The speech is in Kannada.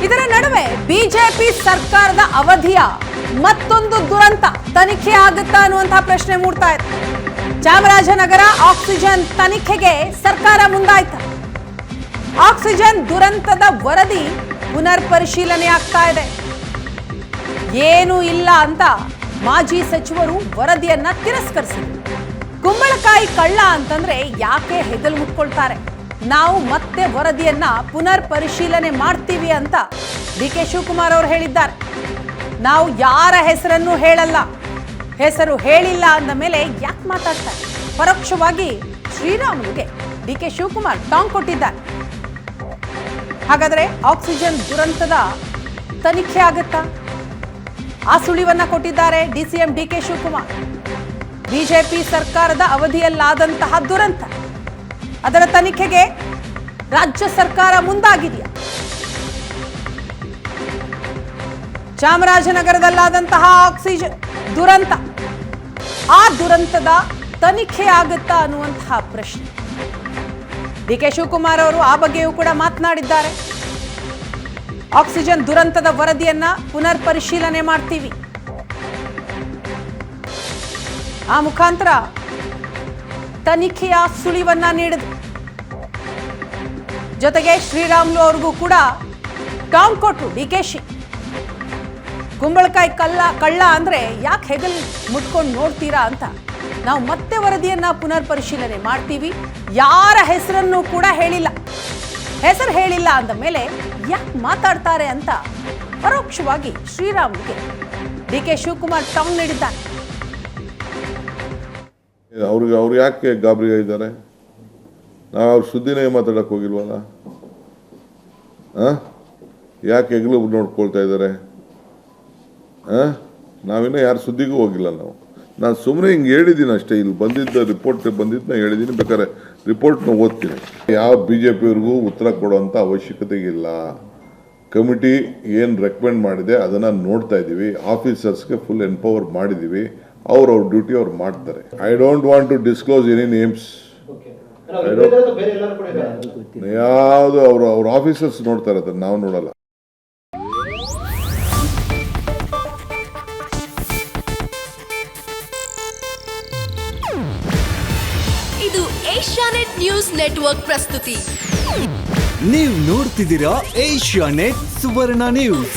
ಇದರ ನಡುವೆ ಬಿಜೆಪಿ ಸರ್ಕಾರದ ಅವಧಿಯ ಮತ್ತೊಂದು ದುರಂತ ತನಿಖೆ ಆಗುತ್ತಾ ಅನ್ನುವಂತಹ ಪ್ರಶ್ನೆ ಮೂಡ್ತಾ ಇದೆ. ಚಾಮರಾಜನಗರ ಆಕ್ಸಿಜನ್ ತನಿಖೆಗೆ ಸರ್ಕಾರ ಮುಂದಾಯ್ತು. ಆಕ್ಸಿಜನ್ ದುರಂತದ ವರದಿ ಪುನರ್ ಪರಿಶೀಲನೆ ಆಗ್ತಾ ಇದೆ. ಏನೂ ಇಲ್ಲ ಅಂತ ಮಾಜಿ ಸಚಿವರು ವರದಿಯನ್ನ ತಿರಸ್ಕರಿಸಿದರು. ಕುಂಬಳಕಾಯಿ ಕಳ್ಳ ಅಂತಂದ್ರೆ ಯಾಕೆ ಹೆಗಲು ಮುಟ್ಕೊಳ್ತಾರೆ? ನಾವು ಮತ್ತೆ ವರದಿಯನ್ನ ಪುನರ್ ಪರಿಶೀಲನೆ ಮಾಡ್ತೀವಿ ಅಂತ ಡಿ.ಕೆ. ಶಿವಕುಮಾರ್ ಅವರು ಹೇಳಿದ್ದಾರೆ. ನಾವು ಯಾರ ಹೆಸರನ್ನು ಹೇಳಲ್ಲ, ಹೆಸರು ಹೇಳಿಲ್ಲ ಅಂದ ಮೇಲೆ ಯಾಕೆ ಮಾತಾಡ್ತಾರೆ? ಪರೋಕ್ಷವಾಗಿ ಶ್ರೀರಾಮುಲುಗೆ ಡಿ.ಕೆ. ಶಿವಕುಮಾರ್ ಟಾಂಗ್ ಕೊಟ್ಟಿದ್ದಾರೆ. ಹಾಗಾದ್ರೆ ಆಕ್ಸಿಜನ್ ದುರಂತದ ತನಿಖೆ ಆಗುತ್ತಾ? ಆ ಸುಳಿವನ್ನ ಕೊಟ್ಟಿದ್ದಾರೆ ಡಿಸಿಎಂ ಡಿ.ಕೆ. ಶಿವಕುಮಾರ್. ಬಿಜೆಪಿ ಸರ್ಕಾರದ ಅವಧಿಯಲ್ಲಾದಂತಹ ದುರಂತ, ಅದರ ತನಿಖೆಗೆ ರಾಜ್ಯ ಸರ್ಕಾರ ಮುಂದಾಗಿದೆಯಾ? ಚಾಮರಾಜನಗರದಲ್ಲಾದಂತಹ ಆಕ್ಸಿಜನ್ ದುರಂತ, ಆ ದುರಂತದ ತನಿಖೆ ಆಗುತ್ತಾ ಅನ್ನುವಂತಹ ಪ್ರಶ್ನೆ. ಡಿ.ಕೆ. ಶಿವಕುಮಾರ್ ಅವರು ಆ ಬಗ್ಗೆಯೂ ಕೂಡ ಮಾತನಾಡಿದ್ದಾರೆ. ಆಕ್ಸಿಜನ್ ದುರಂತದ ವರದಿಯನ್ನ ಪುನರ್ ಪರಿಶೀಲನೆ ಮಾಡ್ತೀವಿ, ಆ ಮುಖಾಂತರ ತನಿಖೆಯ ಸುಳಿವನ್ನ ನೀಡಿದ್ರು. ಜೊತೆಗೆ ಶ್ರೀರಾಮುಲು ಅವ್ರಿಗೂ ಕೂಡ ಟಾಂಗ್ ಕೊಟ್ರು ಡಿ.ಕೆ.ಶಿ. ಕುಂಬಳಕಾಯಿ ಕಳ್ಳ ಅಂದ್ರೆ ಯಾಕೆ ಹೆಗಲ್ ಮುಟ್ಕೊಂಡು ನೋಡ್ತೀರಾ ಅಂತ. ನಾವು ಮತ್ತೆ ವರದಿಯನ್ನ ಪುನರ್ ಪರಿಶೀಲನೆ ಮಾಡ್ತೀವಿ, ಯಾರ ಹೆಸರನ್ನು ಕೂಡ ಹೇಳಿಲ್ಲ, ಹೆಸರು ಹೇಳಿಲ್ಲ ಅಂದ ಮೇಲೆ ಯಾಕೆ ಮಾತಾಡ್ತಾರೆ ಅಂತ ಪರೋಕ್ಷವಾಗಿ ಶ್ರೀರಾಮುಲುಗೆ ಡಿ.ಕೆ. ಶಿವಕುಮಾರ್ ಟಾಂಗ್ ನೀಡಿದ್ದಾರೆ. ಅವ್ರು ಯಾಕೆ ಗಾಬರಿ ಆಗಿದ್ದಾರೆ? ನಾವು ಅವ್ರ ಸುದ್ದಿನೇ ಮಾತಾಡಕ್ಕೆ ಹೋಗಿಲ್ವಲ್ಲ. ಯಾಕೆ ಹೆಗಲು ನೋಡ್ಕೊಳ್ತಾ ಇದ್ದಾರೆ? ನಾವಿನ್ನೂ ಯಾರ ಸುದ್ದಿಗೂ ಹೋಗಿಲ್ಲ. ನಾನು ಸುಮ್ಮನೆ ಹಿಂಗೆ ಹೇಳಿದ್ದೀನಿ ಅಷ್ಟೇ. ಇಲ್ಲಿ ಬಂದಿದ್ದ ರಿಪೋರ್ಟ್ ಬಂದಿದ್ದನ್ನ ಹೇಳಿದ್ದೀನಿ, ಬೇಕಾದ್ರೆ ರಿಪೋರ್ಟ್ನ ಓದ್ತೀನಿ. ಯಾವ BJP-ಅವ್ರಿಗೂ ಉತ್ತರ ಕೊಡುವಂಥ ಅವಶ್ಯಕತೆ ಇಲ್ಲ. ಕಮಿಟಿ ಏನು ರೆಕಮೆಂಡ್ ಮಾಡಿದೆ ಅದನ್ನು ನೋಡ್ತಾ ಇದ್ದೀವಿ. ಆಫೀಸರ್ಸ್ಗೆ ಫುಲ್ ಎನ್ಪವರ್ ಮಾಡಿದ್ದೀವಿ. ಅವ್ರ ಡ್ಯೂಟಿ ಅವ್ರು ಮಾಡ್ತಾರೆ. I don't want to disclose any names. ಯಾವುದು ಅವ್ರ ಆಫೀಸರ್ಸ್ ನೋಡ್ತಾರೆ, ಅದನ್ನು ನಾವು ನೋಡಲ್ಲ. ಇದು ಏಷ್ಯಾನೆಟ್ ನ್ಯೂಸ್ ನೆಟ್ವರ್ಕ್ ಪ್ರಸ್ತುತಿ. ನೀವು ನೋಡ್ತಿದ್ದೀರಾ ಏಷ್ಯಾನೆಟ್ ಸುವರ್ಣ ನ್ಯೂಸ್.